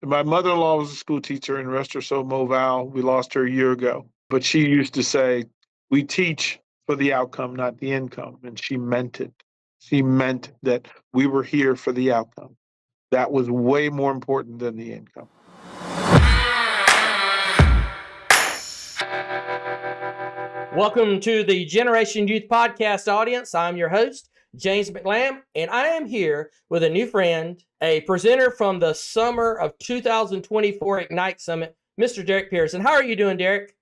My mother-in-law was a school teacher in Restorsau Moval. We lost her a year ago. But she used to say, we teach for the outcome, not the income. And she meant it. She meant that we were here for the outcome. That was way more important than the income. Welcome to the Generation Youth Podcast audience. I'm your host, James McLamb, and I am here with a new friend, a presenter from the summer of 2024 Ignite Summit, Mr. Derrick Pearson. How are you doing, Derrick?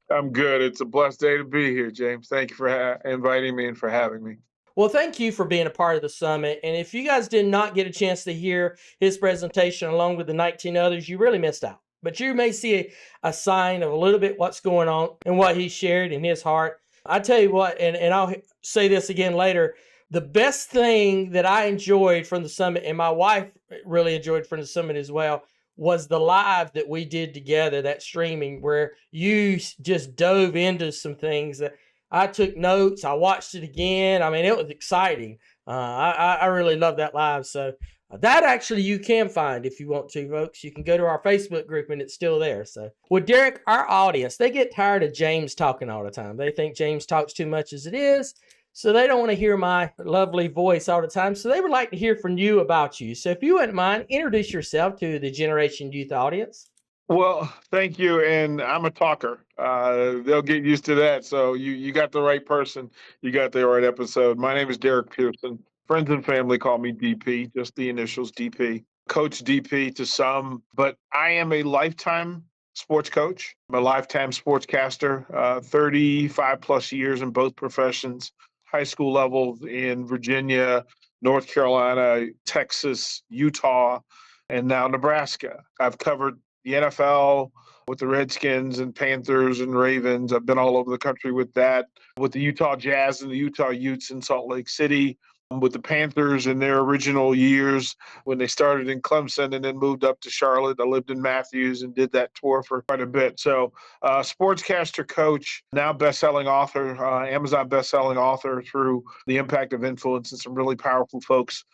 I'm good. It's a blessed day to be here, James. Thank you for inviting me and for having me. Well, thank you for being a part of the summit. And if you guys did not get a chance to hear his presentation along with the 19 others, you really missed out. But you may see a sign of a little bit what's going on and what he shared in his heart. I tell you what, and I'll say this again later, the best thing that I enjoyed from the summit, and my wife really enjoyed from the summit as well, was the live that we did together, that streaming, where you just dove into some things that I took notes. I watched it again. I mean, it was exciting. I really love that live. So that actually you can find if you want to, folks. You can go to our Facebook group and it's still there. So with Derrick, our audience, they get tired of James talking all the time. They think James talks too much as it is. So they don't want to hear my lovely voice all the time. So they would like to hear from you about you. So if you wouldn't mind, introduce yourself to the Generation Youth audience. Well, thank you. And I'm a talker. They'll get used to that. So you got the right person. You got the right episode. My name is Derrick Pearson. Friends and family call me DP, just the initials DP. Coach DP to some, but I am a lifetime sports coach. I'm a lifetime sportscaster, 35 plus years in both professions, high school levels in Virginia, North Carolina, Texas, Utah, and now Nebraska. I've covered the NFL with the Redskins and Panthers and Ravens. I've been all over the country with that, with the Utah Jazz and the Utah Utes in Salt Lake City, with the Panthers in their original years when they started in Clemson and then moved up to Charlotte. I lived in Matthews and did that tour for quite a bit. So sportscaster coach, now best-selling author, Amazon best-selling author through The Impact of Influence and some really powerful folks,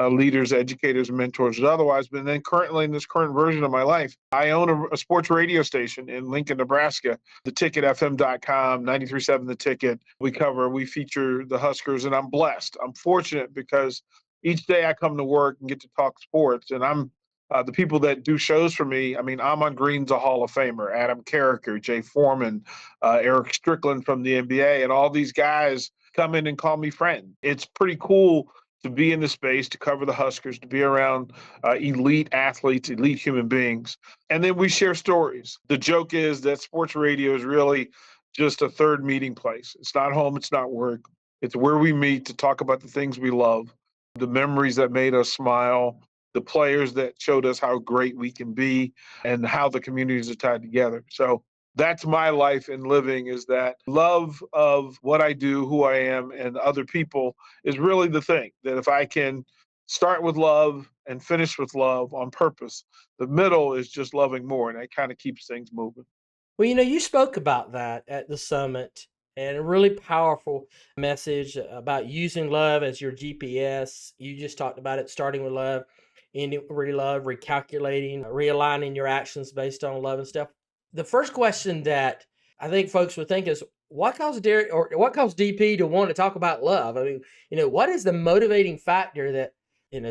leaders, educators, mentors, and otherwise. But then currently in this current version of my life, I own a sports radio station in Lincoln, Nebraska, theticketfm.com, 93.7 The Ticket. We feature the Huskers, and I'm blessed. I'm fortunate because each day I come to work and get to talk sports, and I'm the people that do shows for me. I mean, Amon Green's a Hall of Famer, Adam Carricker, Jay Foreman, Eric Strickland from the NBA, and all these guys come in and call me friend. It's pretty cool to be in the space, to cover the Huskers, to be around elite athletes, elite human beings. And then we share stories. The joke is that sports radio is really just a third meeting place. It's not home, it's not work. It's where we meet to talk about the things we love, the memories that made us smile, the players that showed us how great we can be, and how the communities are tied together. So that's my life in living, is that love of what I do, who I am, and other people is really the thing. That if I can start with love and finish with love on purpose, the middle is just loving more, and that kind of keeps things moving. Well, you spoke about that at the summit and a really powerful message about using love as your GPS. You just talked about it starting with love, ending with love, recalculating, realigning your actions based on love and stuff. The first question that I think folks would think is, what caused Derrick or what caused DP to want to talk about love? I mean, what is the motivating factor that,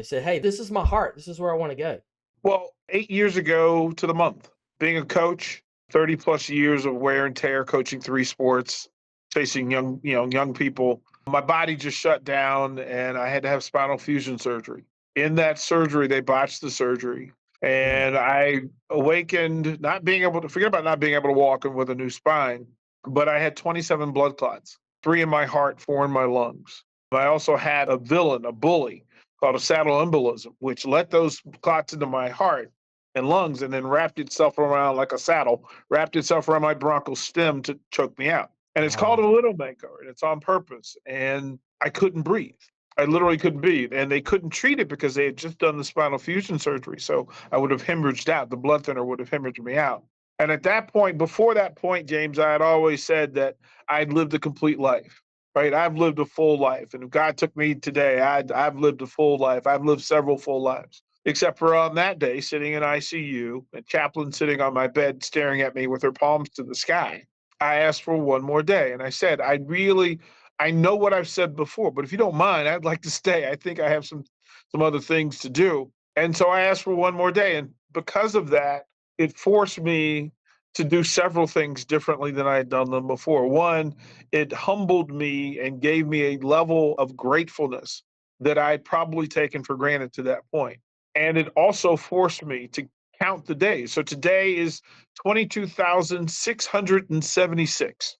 said, hey, this is my heart. This is where I want to go. Well, 8 years ago to the month, being a coach, 30 plus years of wear and tear, coaching 3 sports, chasing young people. My body just shut down and I had to have spinal fusion surgery. In that surgery, they botched the surgery. And I awakened forget about not being able to walk and with a new spine, but I had 27 blood clots, 3 in my heart, 4 in my lungs. I also had a bully called a saddle embolism, which let those clots into my heart and lungs and then wrapped itself around like a saddle, wrapped itself around my bronchial stem to choke me out. And it's called a widowmaker, and it's on purpose. And I couldn't breathe. I literally couldn't breathe. And they couldn't treat it because they had just done the spinal fusion surgery. So I would have hemorrhaged out. The blood thinner would have hemorrhaged me out. And at that point, before that point, James, I had always said that I'd lived a complete life, right? I've lived a full life. And if God took me today, I've lived a full life. I've lived several full lives. except for on that day, sitting in ICU, and chaplain sitting on my bed staring at me with her palms to the sky. I asked for one more day. And I said, I know what I've said before, but if you don't mind, I'd like to stay. I think I have some other things to do. And so I asked for one more day. And because of that, it forced me to do several things differently than I had done them before. One, it humbled me and gave me a level of gratefulness that I'd probably taken for granted to that point. And it also forced me to count the days. So today is 22,676.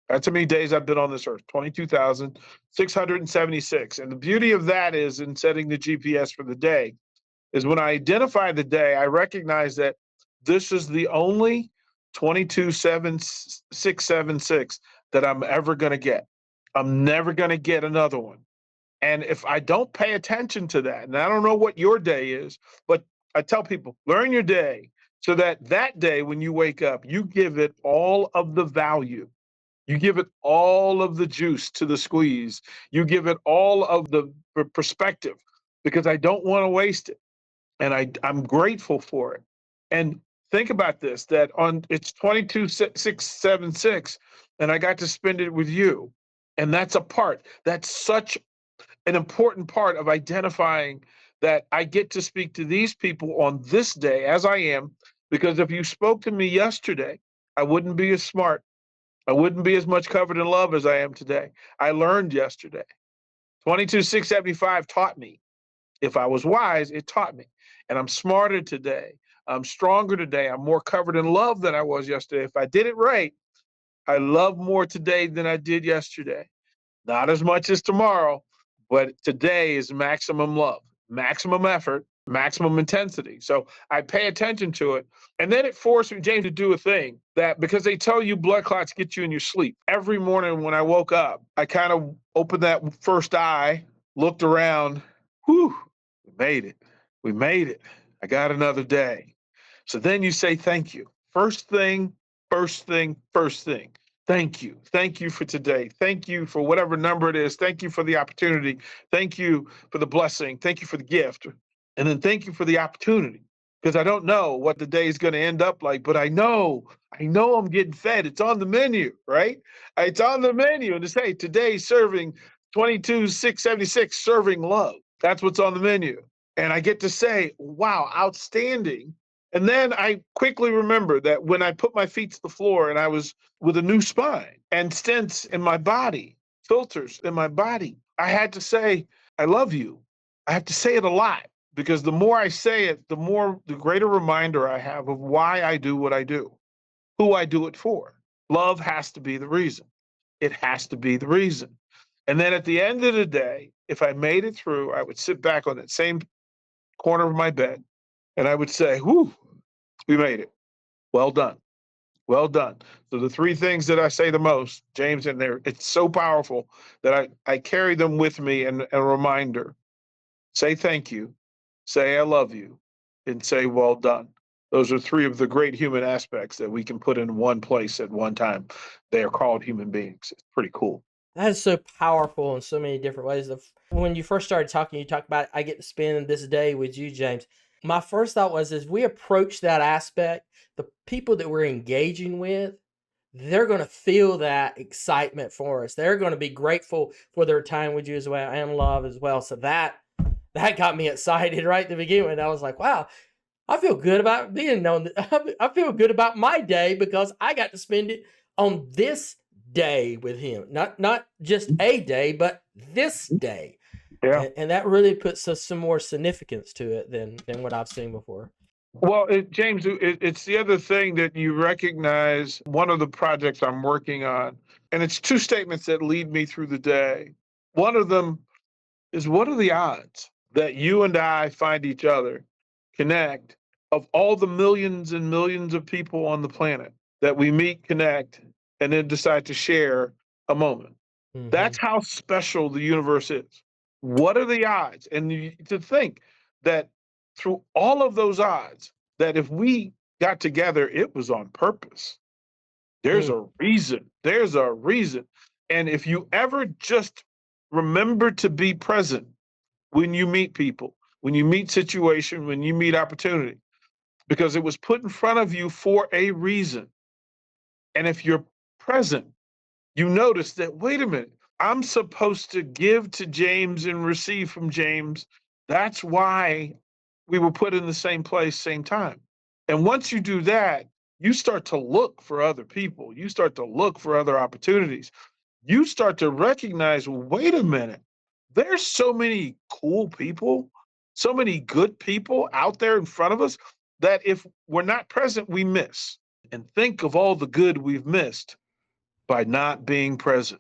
That's how many days I've been on this earth, 22,676. And the beauty of that is in setting the GPS for the day is when I identify the day, I recognize that this is the only 22,676 that I'm ever going to get. I'm never going to get another one. And if I don't pay attention to that, and I don't know what your day is, but I tell people, learn your day so that that day when you wake up, you give it all of the value. You give it all of the juice to the squeeze. You give it all of the perspective because I don't want to waste it. And I'm grateful for it. And think about this, that on it's 22,676 and I got to spend it with you. And that's such an important part of identifying that I get to speak to these people on this day as I am, because if you spoke to me yesterday, I wouldn't be as smart. I wouldn't be as much covered in love as I am today. I learned yesterday. 22,675 taught me. If I was wise, it taught me. And I'm smarter today. I'm stronger today. I'm more covered in love than I was yesterday. If I did it right, I love more today than I did yesterday. Not as much as tomorrow, but today is maximum love, maximum effort, maximum intensity. So I pay attention to it. And then it forced me, James, to do a thing that because they tell you blood clots get you in your sleep. Every morning when I woke up, I kind of opened that first eye, looked around, whew, we made it. We made it. I got another day. So then you say thank you. First thing, first thing, first thing. Thank you. Thank you for today. Thank you for whatever number it is. Thank you for the opportunity. Thank you for the blessing. Thank you for the gift. And then thank you for the opportunity. Because I don't know what the day is going to end up like, but I know I'm getting fed. It's on the menu, right? It's on the menu. And to say today serving 22,676 serving love. That's what's on the menu. And I get to say, wow, outstanding. And then I quickly remember that when I put my feet to the floor and I was with a new spine and stents in my body, filters in my body, I had to say, I love you. I have to say it a lot because the more I say it, the greater reminder I have of why I do what I do, who I do it for. Love has to be the reason. It has to be the reason. And then at the end of the day, if I made it through, I would sit back on that same corner of my bed and I would say, whew, we made it. Well done. Well done. So the three things that I say the most, James, in there, it's so powerful that I carry them with me and a reminder. Say thank you, say I love you, and say well done. Those are three of the great human aspects that we can put in one place at one time. They are called human beings. It's pretty cool. That is so powerful in so many different ways. When you first started talking, you talked about I get to spend this day with you, James. My first thought was as we approach that aspect, the people that we're engaging with, they're going to feel that excitement for us. They're going to be grateful for their time with you as well and love as well. So that got me excited right at the beginning. And I was like, wow, I feel good about being known. I feel good about my day because I got to spend it on this day with him. Not just a day, but this day. Yeah. And that really puts some more significance to it than what I've seen before. Well, James, it's the other thing that you recognize. One of the projects I'm working on, and it's two statements that lead me through the day. One of them is what are the odds that you and I find each other, connect, of all the millions and millions of people on the planet that we meet, connect, and then decide to share a moment? That's how special the universe is. What are the odds? And to think that through all of those odds, that if we got together, it was on purpose. There's a reason. There's a reason. And if you ever just remember to be present when you meet people, when you meet situation, when you meet opportunity, because it was put in front of you for a reason. And if you're present, you notice that, wait a minute, I'm supposed to give to James and receive from James. That's why we were put in the same place, same time. And once you do that, you start to look for other people. You start to look for other opportunities. You start to recognize, wait a minute, there's so many cool people, so many good people out there in front of us that if we're not present, we miss. And think of all the good we've missed by not being present.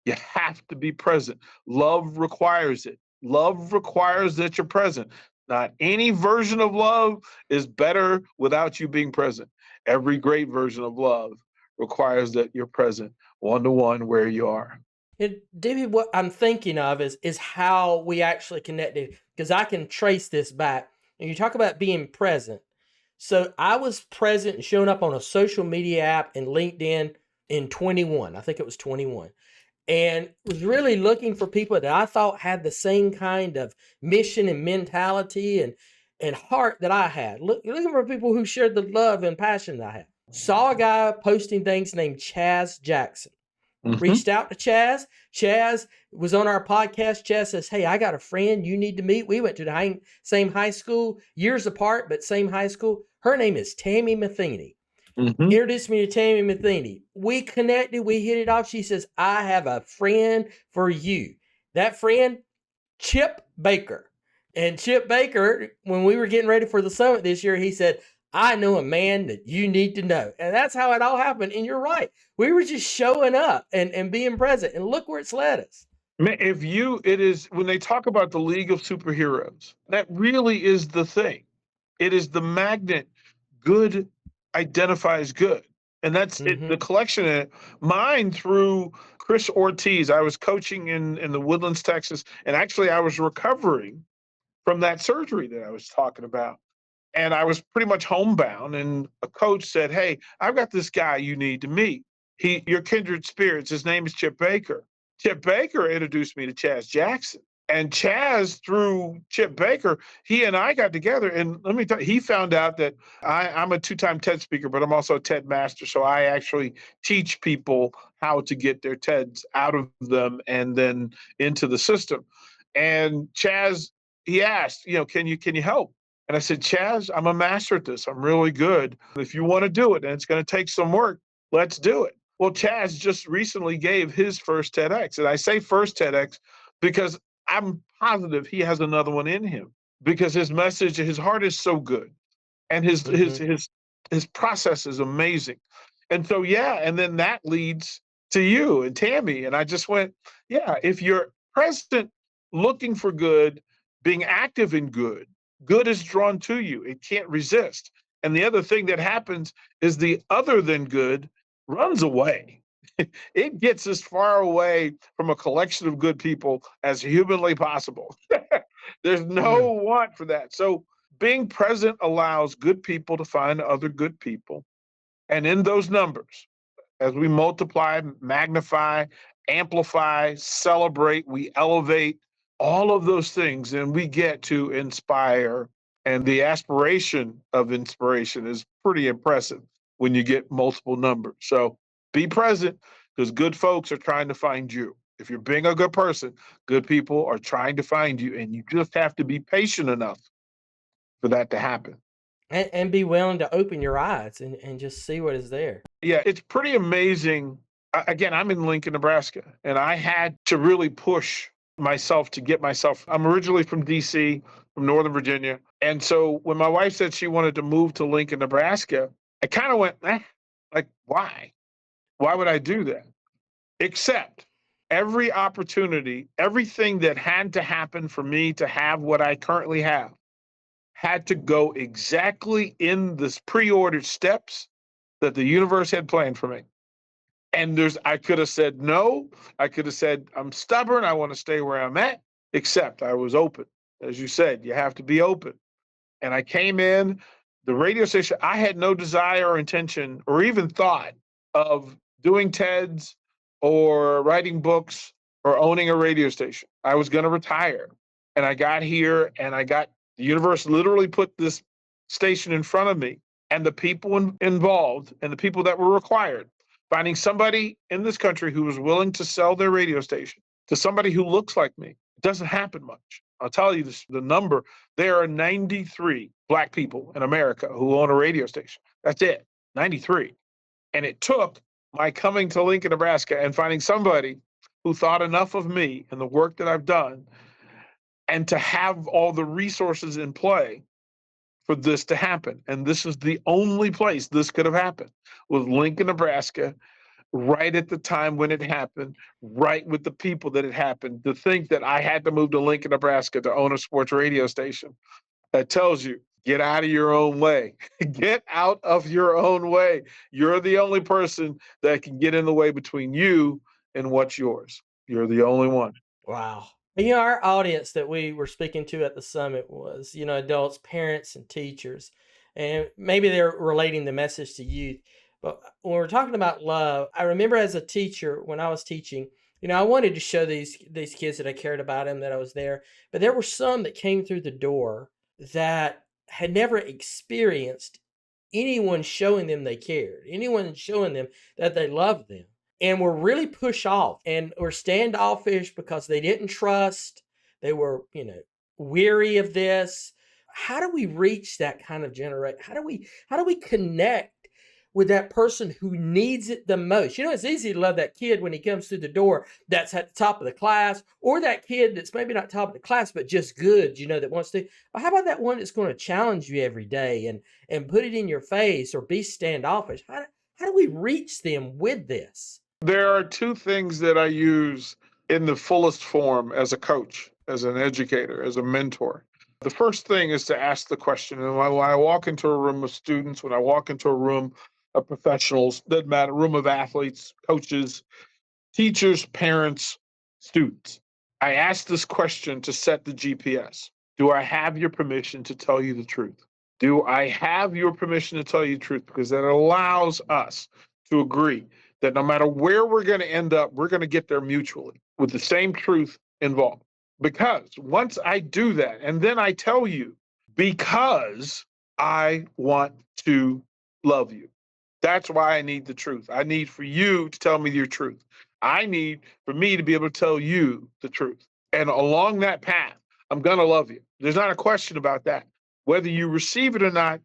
You have to be present. Love requires it. Love requires that you're present. Not any version of love is better without you being present. Every great version of love requires that you're present one to one where you are. And David, what I'm thinking of is how we actually connected, because I can trace this back. And you talk about being present. So I was present and showing up on a social media app in LinkedIn in 21. I think it was 21. And was really looking for people that I thought had the same kind of mission and mentality and heart that I had. Looking for people who shared the love and passion that I had. Saw a guy posting things named Chaz Jackson. Reached out to Chaz. Chaz was on our podcast. Chaz says, "Hey, I got a friend you need to meet." We went to the same high school, years apart, but same high school. Her name is Tammy Matheny. Introduced me to Tammy Matheny. We connected. We hit it off. She says, "I have a friend for you." That friend, Chip Baker. And Chip Baker, when we were getting ready for the summit this year, he said, "I know a man that you need to know." And that's how it all happened. And you're right. We were just showing up and being present. And look where it's led us. Man, it is, when they talk about the League of Superheroes, that really is the thing. It is the magnet. Good identifies good. And that's it, the collection of it. Mine through Chris Ortiz. I was coaching in the Woodlands, Texas, and actually I was recovering from that surgery that I was talking about. And I was pretty much homebound. And a coach said, "Hey, I've got this guy you need to meet. You're kindred spirits. His name is Chip Baker." Chip Baker introduced me to Chaz Jackson. And Chaz, through Chip Baker, he and I got together. And let me tell you, he found out that I'm a two-time TED speaker, but I'm also a TED master. So I actually teach people how to get their TEDs out of them and then into the system. And Chaz, he asked, can you help? And I said, "Chaz, I'm a master at this. I'm really good. If you want to do it, and it's going to take some work, let's do it." Well, Chaz just recently gave his first TEDx. And I say first TEDx because I'm positive he has another one in him, because his message, his heart is so good. And his process is amazing. And so, yeah, and then that leads to you and Tammy. And I just went, yeah, if you're present, looking for good, being active in good, good is drawn to you. It can't resist. And the other thing that happens is the other than good runs away. It gets as far away from a collection of good people as humanly possible. There's no want for that. So being present allows good people to find other good people. And in those numbers, as we multiply, magnify, amplify, celebrate, we elevate all of those things, and we get to inspire. And the aspiration of inspiration is pretty impressive when you get multiple numbers. So be present, because good folks are trying to find you. If you're being a good person, good people are trying to find you, and you just have to be patient enough for that to happen. And be willing to open your eyes and just see what is there. Yeah, it's pretty amazing. Again, I'm in Lincoln, Nebraska, and I had to really push myself to get myself. I'm originally from DC, from Northern Virginia. And so when my wife said she wanted to move to Lincoln, Nebraska, I kind of went, like, why? Why would I do that? Except every opportunity, everything that had to happen for me to have what I currently have had to go exactly in this pre-ordered steps that the universe had planned for me. And I could have said no. I could have said, I'm stubborn. I want to stay where I'm at, except I was open. As you said, you have to be open. And I came in the radio station. I had no desire or intention or even thought of doing TEDs or writing books or owning a radio station. I was going to retire. And I got here and I got The universe literally put this station in front of me, and the people involved and the people that were required, finding somebody in this country who was willing to sell their radio station to somebody who looks like me. It doesn't happen much. I'll tell you this, the number. There are 93 Black people in America who own a radio station. That's it, 93. And it took my coming to Lincoln, Nebraska, and finding somebody who thought enough of me and the work that I've done, and to have all the resources in play for this to happen. And this is the only place this could have happened, was Lincoln, Nebraska, right at the time when it happened, right with the people that it happened. To think that I had to move to Lincoln, Nebraska to own a sports radio station, that tells you, get out of your own way. Get out of your own way. You're the only person that can get in the way between you and what's yours. You're the only one. Wow. Our audience that we were speaking to at the summit was, adults, parents, and teachers. And maybe they're relating the message to youth. But when we're talking about love, I remember as a teacher, when I was teaching, I wanted to show these kids that I cared about them, that I was there. But there were some that came through the door that had never experienced anyone showing them they cared, anyone showing them that they loved them, and were really pushed off and were standoffish because they didn't trust. They were, weary of this. How do we reach that kind of generation? How do we connect with that person who needs it the most? It's easy to love that kid when he comes through the door that's at the top of the class, or that kid that's maybe not top of the class, but just good, that wants to. But how about that one that's going to challenge you every day and put it in your face or be standoffish? How do we reach them with this? There are two things that I use in the fullest form as a coach, as an educator, as a mentor. The first thing is to ask the question. And when I walk into a room of students, when I walk into a room of professionals, doesn't matter, room of athletes, coaches, teachers, parents, students, I ask this question to set the GPS. Do I have your permission to tell you the truth? Do I have your permission to tell you the truth? Because that allows us to agree that no matter where we're going to end up, we're going to get there mutually with the same truth involved. Because once I do that, and then I tell you, because I want to love you. That's why I need the truth. I need for you to tell me your truth. I need for me to be able to tell you the truth. And along that path, I'm going to love you. There's not a question about that. Whether you receive it or not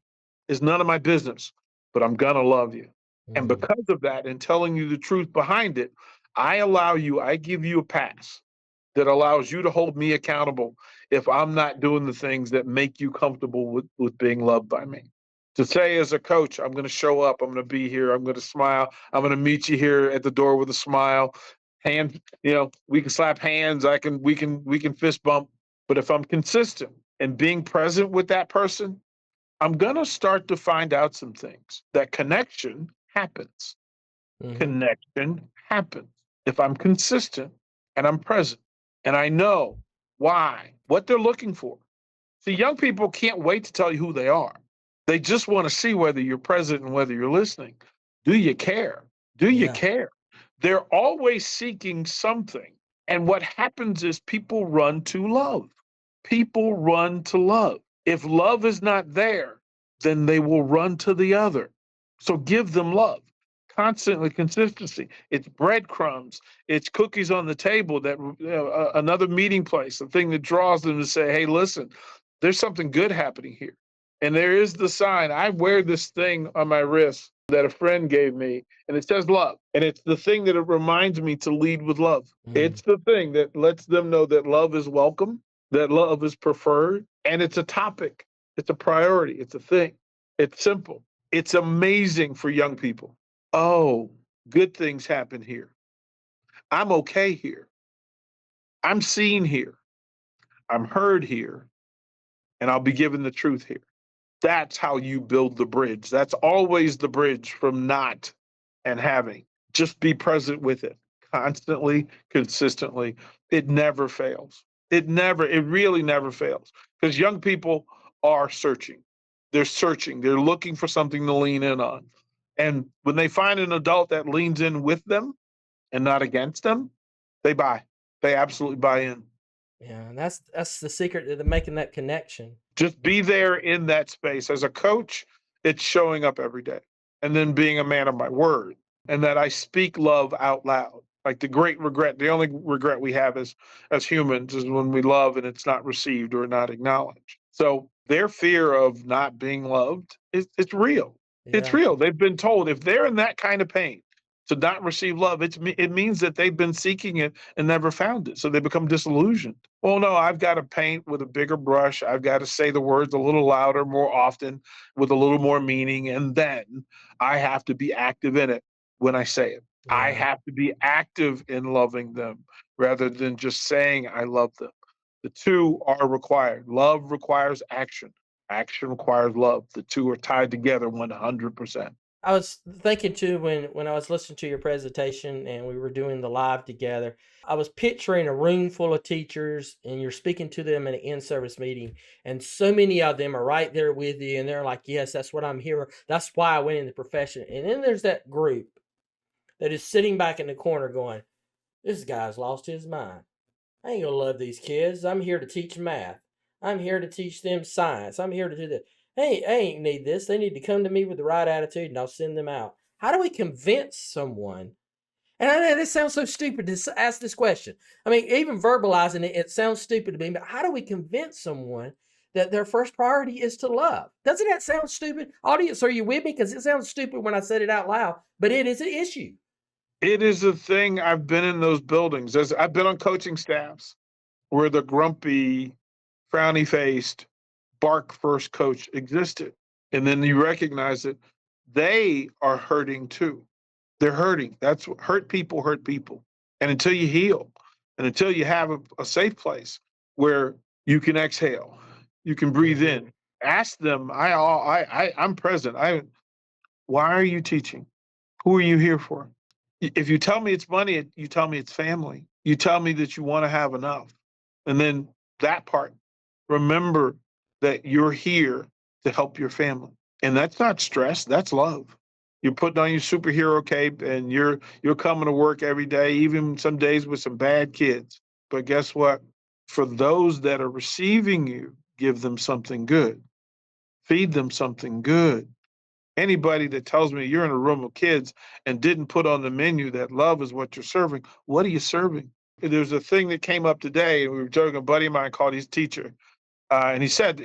is none of my business, but I'm going to love you. And because of that, and telling you the truth behind it, I give you a pass that allows you to hold me accountable if I'm not doing the things that make you comfortable with being loved by me. To say as a coach, I'm going to show up, I'm going to be here, I'm going to smile, I'm going to meet you here at the door with a smile. Hand, we can slap hands, we can fist bump. But if I'm consistent and being present with that person, I'm going to start to find out some things. That connection happens. Connection happens if I'm consistent and I'm present and I know why, what they're looking for. See, young people can't wait to tell you who they are. They just want to see whether you're present and whether you're listening. Do you care? Do you care? They're always seeking something. And what happens is people run to love. People run to love. If love is not there, then they will run to the other. So give them love. Constantly, consistency. It's breadcrumbs. It's cookies on the table, that another meeting place, the thing that draws them to say, hey, listen, there's something good happening here. And there is the sign. I wear this thing on my wrist that a friend gave me, and it says love. And it's the thing that it reminds me to lead with love. It's the thing that lets them know that love is welcome, that love is preferred, and it's a topic. It's a priority. It's a thing. It's simple. It's amazing for young people. Oh, good things happen here. I'm okay here. I'm seen here. I'm heard here. And I'll be given the truth here. That's how you build the bridge. That's always the bridge from not and having. Just be present with it constantly, consistently. It never fails. It really never fails. Because young people are searching. They're searching. They're looking for something to lean in on. And when they find an adult that leans in with them and not against them, they buy. They absolutely buy in. Yeah, and that's the secret to making that connection. Just be there in that space. As a coach, it's showing up every day and then being a man of my word and that I speak love out loud. Like the great regret, the only regret we have as humans is when we love and it's not received or not acknowledged. So their fear of not being loved is it's real. It's Yeah. real. They've been told if they're in that kind of pain to not receive love, it means that they've been seeking it and never found it. So they become disillusioned. Well, no, I've got to paint with a bigger brush. I've got to say the words a little louder, more often, with a little more meaning. And then I have to be active in it when I say it. I Yeah. have to be active in loving them rather than just saying I love them. The two are required. Love requires action. Action requires love. The two are tied together 100%. I was thinking too when I was listening to your presentation and we were doing the live together. I was picturing a room full of teachers and you're speaking to them in an in-service meeting, and so many of them are right there with you and they're like, "Yes, that's what I'm here. That's why I went in the profession." And then there's that group that is sitting back in the corner going, "This guy's lost his mind. I ain't gonna love these kids. I'm here to teach math. I'm here to teach them science. I'm here to do that. Hey, I ain't need this. They need to come to me with the right attitude and I'll send them out." How do we convince someone? And I know this sounds so stupid to ask this question. I mean, even verbalizing it, it sounds stupid to me, but how do we convince someone that their first priority is to love? Doesn't that sound stupid? Audience, are you with me? Because it sounds stupid when I said it out loud, but it is an issue. It is a thing. I've been in those buildings. I've been on coaching staffs where the grumpy, frowny faced, bark first coach existed. And then you recognize that they are hurting too. They're hurting. That's what hurt people hurt people. And until you heal and until you have a safe place where you can exhale, you can breathe Mhm. in, ask them, I'm present. Why are you teaching? Who are you here for? If you tell me it's money, you tell me it's family. You tell me that you want to have enough. And then that part, remember that you're here to help your family. And that's not stress, that's love. You're putting on your superhero cape and you're coming to work every day, even some days with some bad kids. But guess what? For those that are receiving you, give them something good. Feed them something good. Anybody that tells me you're in a room of kids and didn't put on the menu that love is what you're serving, what are you serving? There's a thing that came up today, and we were joking. A buddy of mine called his teacher, and he said,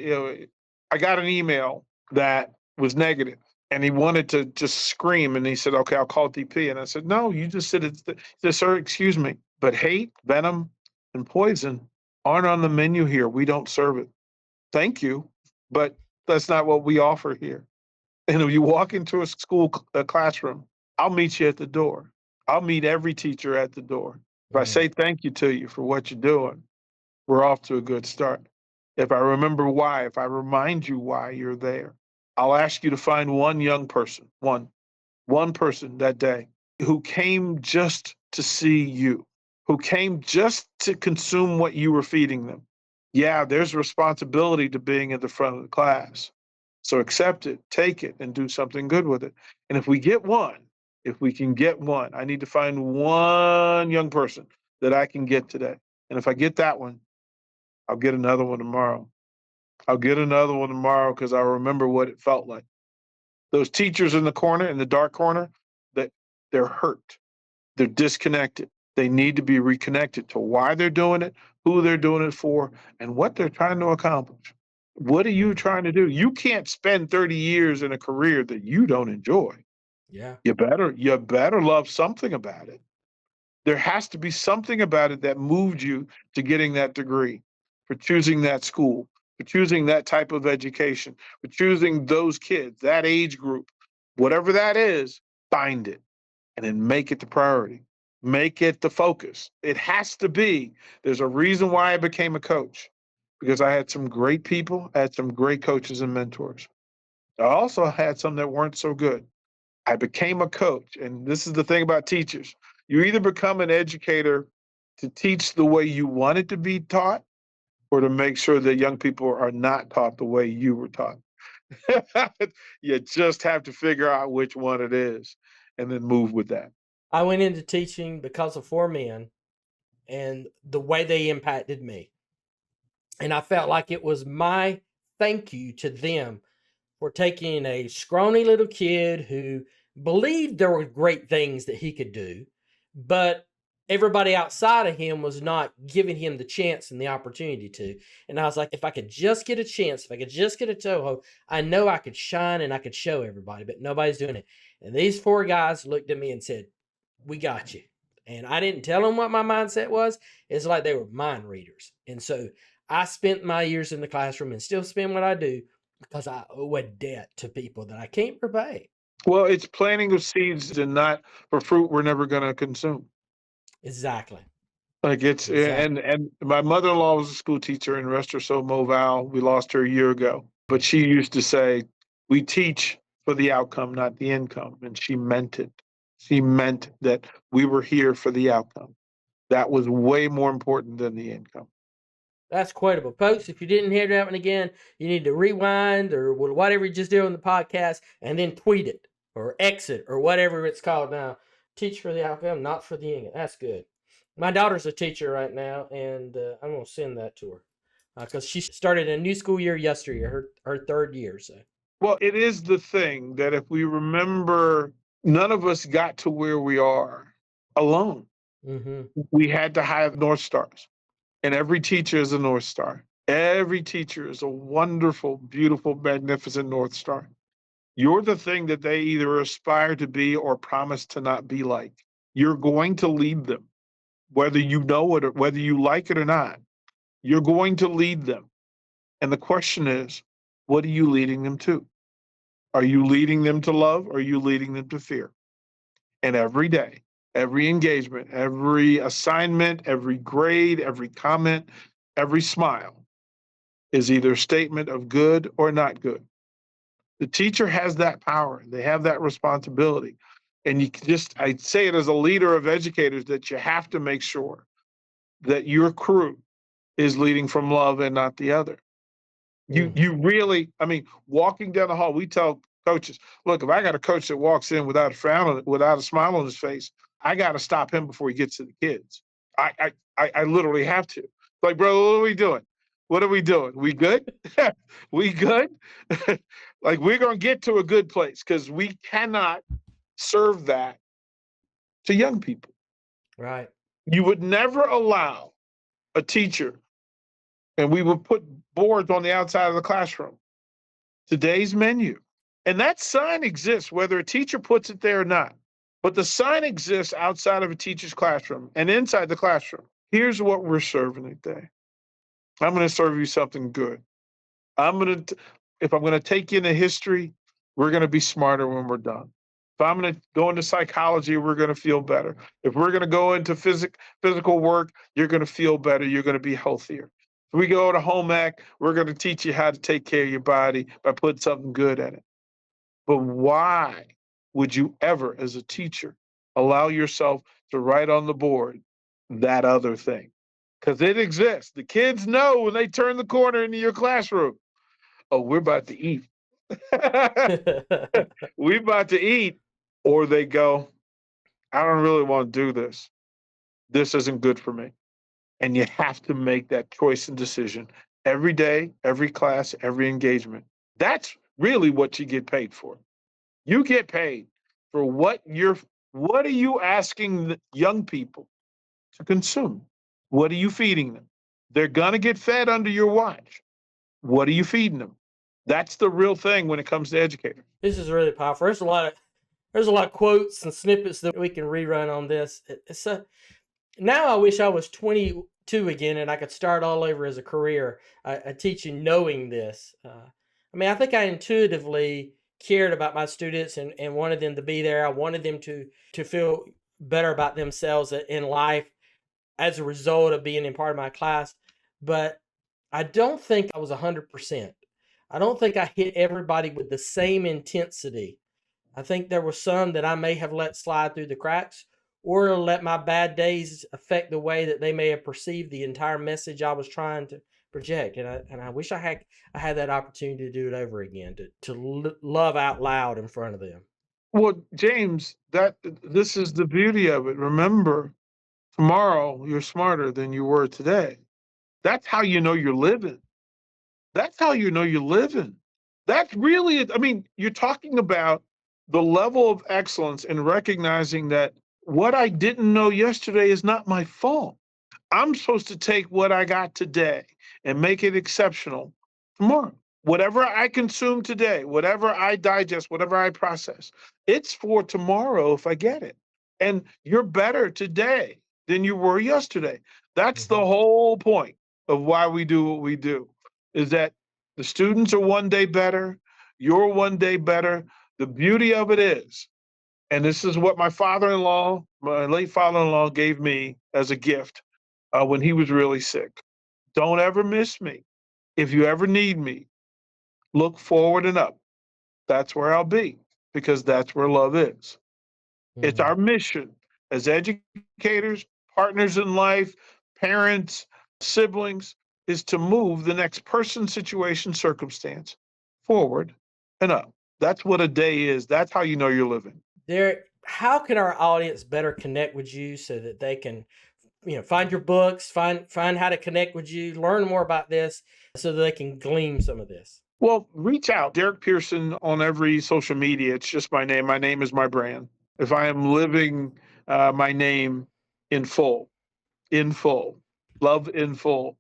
I got an email that was negative, and he wanted to just scream. And he said, "Okay, I'll call DP." And I said, "No, you just said it's." He said, "Sir, excuse me, but hate, venom, and poison aren't on the menu here. We don't serve it. Thank you, but that's not what we offer here." And if you walk into a classroom, I'll meet you at the door. I'll meet every teacher at the door. If I Mm. say thank you to you for what you're doing, we're off to a good start. If I remember why, if I remind you why you're there, I'll ask you to find one young person, one person that day who came just to see you, who came just to consume what you were feeding them. Yeah, there's a responsibility to being at the front of the class. So accept it, take it, and do something good with it. And if we can get one, I need to find one young person that I can get today. And if I get that one, I'll get another one tomorrow. I'll get another one tomorrow because I remember what it felt like. Those teachers in the corner, in the dark corner, that they're hurt. They're disconnected. They need to be reconnected to why they're doing it, who they're doing it for, and what they're trying to accomplish. What are you trying to do? You can't spend 30 years in a career that you don't enjoy. Yeah. You better love something about it. There has to be something about it that moved you to getting that degree, for choosing that school, for choosing that type of education, for choosing those kids, that age group. Whatever that is, find it and then make it the priority. Make it the focus. It has to be. There's a reason why I became a coach because I had some great people, I had some great coaches and mentors. I also had some that weren't so good. I became a coach. And this is the thing about teachers. You either become an educator to teach the way you want it to be taught or to make sure that young people are not taught the way you were taught. You just have to figure out which one it is and then move with that. I went into teaching because of four men and the way they impacted me. And I felt like it was my thank you to them for taking a scrawny little kid who believed there were great things that he could do, but everybody outside of him was not giving him the chance and the opportunity to. And I was like, if I could just get a chance, if I could just get a toehold, I know I could shine and I could show everybody, but nobody's doing it. And these four guys looked at me and said, we got you. And I didn't tell them what my mindset was. It's like they were mind readers. And so I spent my years in the classroom and still spend what I do because I owe a debt to people that I can't repay. Well, it's planting of seeds and not for fruit we're never going to consume. Exactly. Like it's Exactly. and my mother-in-law was a school teacher in Restoso Moval. We lost her a year ago, but she used to say, "We teach for the outcome, not the income," and she meant it. She meant that we were here for the outcome. That was way more important than the income. That's quotable. Folks, if you didn't hear that one again, you need to rewind or whatever you just did on the podcast and then tweet it or exit or whatever it's called now. Teach for the outcome, not for the income. That's good. My daughter's a teacher right now, and I'm going to send that to her because she started a new school year yesterday, her third year. So, Well, it is the thing that if we remember, none of us got to where we are alone. mm-hmm. We had to have North Stars, and every teacher is a North Star. Every teacher is a wonderful, beautiful, magnificent North Star. You're the thing that they either aspire to be or promise to not be like. You're going to lead them, whether you know it or whether you like it or not. You're going to lead them. And the question is, what are you leading them to? Are you leading them to love or are you leading them to fear? And every day, every engagement, every assignment, every grade, every comment, every smile is either a statement of good or not good. The teacher has that power. They have that responsibility. And you can just, I say it as a leader of educators that you have to make sure that your crew is leading from love and not the other. You really, I mean, walking down the hall, we tell coaches, look, if I got a coach that walks in without a frown, without a smile on his face, I got to stop him before he gets to the kids. I literally have to. Like, bro, what are we doing? What are we doing? We good? We good? Like, we're going to get to a good place because we cannot serve that to young people. Right. You would never allow a teacher, and we would put boards on the outside of the classroom. Today's menu. And that sign exists, whether a teacher puts it there or not. But the sign exists outside of a teacher's classroom and inside the classroom. Here's what we're serving today. I'm going to serve you something good. If I'm going to take you into history, we're going to be smarter when we're done. If I'm going to go into psychology, we're going to feel better. If we're going to go into physical work, you're going to feel better. You're going to be healthier. If we go to home ec, we're going to teach you how to take care of your body by putting something good in it. But why would you ever, as a teacher, allow yourself to write on the board that other thing? Because it exists. The kids know when they turn the corner into your classroom. Oh, we're about to eat. We're about to eat. Or they go, I don't really want to do this. This isn't good for me. And you have to make that choice and decision every day, every class, every engagement. That's really what you get paid for. You get paid for what are you asking the young people to consume? What are you feeding them? They're gonna get fed under your watch. What are you feeding them? That's the real thing when it comes to educators. This is really powerful. There's a lot of quotes and snippets that we can rerun on this. Now I wish I was 22 again and I could start all over as a career teaching, knowing this. I mean, I think I intuitively cared about my students and wanted them to be there. I wanted them to feel better about themselves in life as a result of being in part of my class. But I don't think I was 100%. I don't think I hit everybody with the same intensity. I think there were some that I may have let slide through the cracks or let my bad days affect the way that they may have perceived the entire message I was trying to project. And I wish I had that opportunity to do it over again, to love out loud in front of them. Well, James, this is the beauty of it. Remember, tomorrow you're smarter than you were today. That's how you know you're living. That's how you know you're living. That's really, I mean, you're talking about the level of excellence in recognizing that what I didn't know yesterday is not my fault. I'm supposed to take what I got today and make it exceptional tomorrow. Whatever I consume today, whatever I digest, whatever I process, it's for tomorrow if I get it. And you're better today than you were yesterday. That's the Mhm. whole point of why we do what we do, is that the students are one day better, you're one day better. The beauty of it is, and this is what my father-in-law, my late father-in-law, gave me as a gift when he was really sick. Don't ever miss me. If you ever need me, look forward and up. That's where I'll be because that's where love is. It's Mhm. our mission as educators, partners in life, parents, siblings, is to move the next person, situation, circumstance forward and up. That's what a day is. That's how you know you're living. Derrick, how can our audience better connect with you so that they can, find your books, find how to connect with you, learn more about this, so that they can glean some of this? Well, reach out. Derrick Pearson on every social media. It's just my name. My name is my brand. If I am living my name in full, in full, love in full,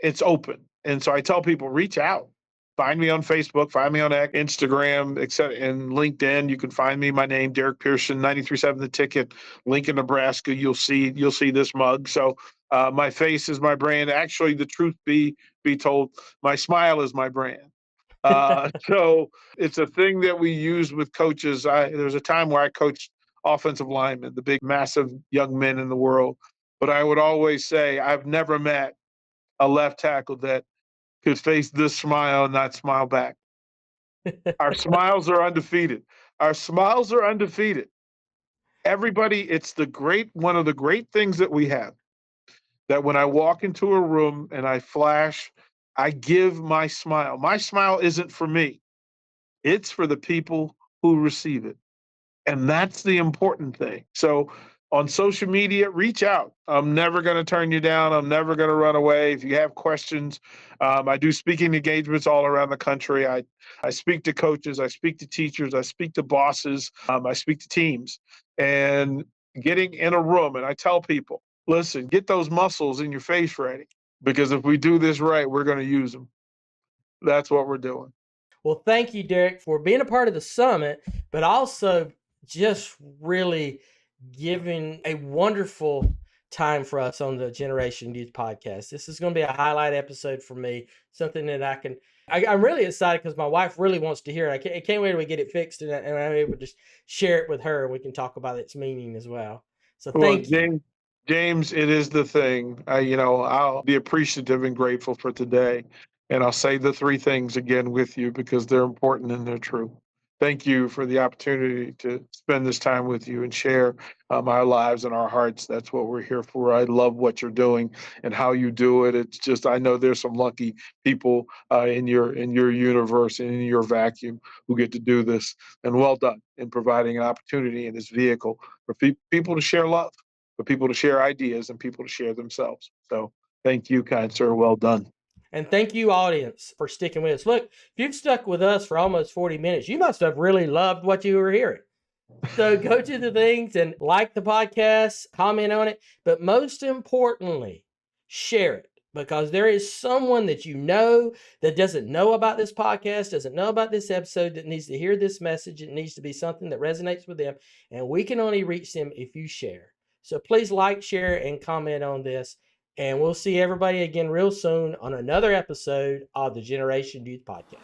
it's open. And so I tell people, reach out. Find me on Facebook, find me on Instagram, etc. And LinkedIn. You can find me. My name, Derrick Pearson, 93.7 The Ticket, Lincoln, Nebraska. You'll see this mug. So my face is my brand. Actually, the truth be told, my smile is my brand. So it's a thing that we use with coaches. There's a time where I coached offensive linemen, the big, massive young men in the world. But I would always say, I've never met a left tackle that could face this smile and not smile back. Our smiles are undefeated. Our smiles are undefeated. Everybody, it's one of the great things that we have, that when I walk into a room and I flash, I give my smile. My smile isn't for me. It's for the people who receive it. And that's the important thing. So on social media, reach out. I'm never going to turn you down. I'm never going to run away. If you have questions, I do speaking engagements all around the country. I speak to coaches, I speak to teachers, I speak to bosses, I speak to teams. And getting in a room, and I tell people, listen, get those muscles in your face ready. Because if we do this right, we're going to use them. That's what we're doing. Well, thank you, Derrick, for being a part of the summit, but also just really giving a wonderful time for us on the Generation Youth podcast. This is going to be a highlight episode for me, something that I'm really excited because my wife really wants to hear it. I can't wait till we get it fixed and I'm able to just share it with her and we can talk about its meaning as well. So Well, thank you. James, it is the thing. I'll be appreciative and grateful for today. And I'll say the three things again with you because they're important and they're true. Thank you for the opportunity to spend this time with you and share our lives and our hearts. That's what we're here for. I love what you're doing and how you do it. It's just I know there's some lucky people in your universe and in your vacuum who get to do this. And well done in providing an opportunity in this vehicle for people to share love, for people to share ideas, and people to share themselves. So thank you, kind sir. Well done. And thank you, audience, for sticking with us. Look, if you've stuck with us for almost 40 minutes, you must have really loved what you were hearing. So go to the things and like the podcast, comment on it, but most importantly, share it because there is someone that you know that doesn't know about this podcast, doesn't know about this episode, that needs to hear this message. It needs to be something that resonates with them, and we can only reach them if you share. So please like, share, and comment on this, and we'll see everybody again real soon on another episode of the Generation Youth Podcast.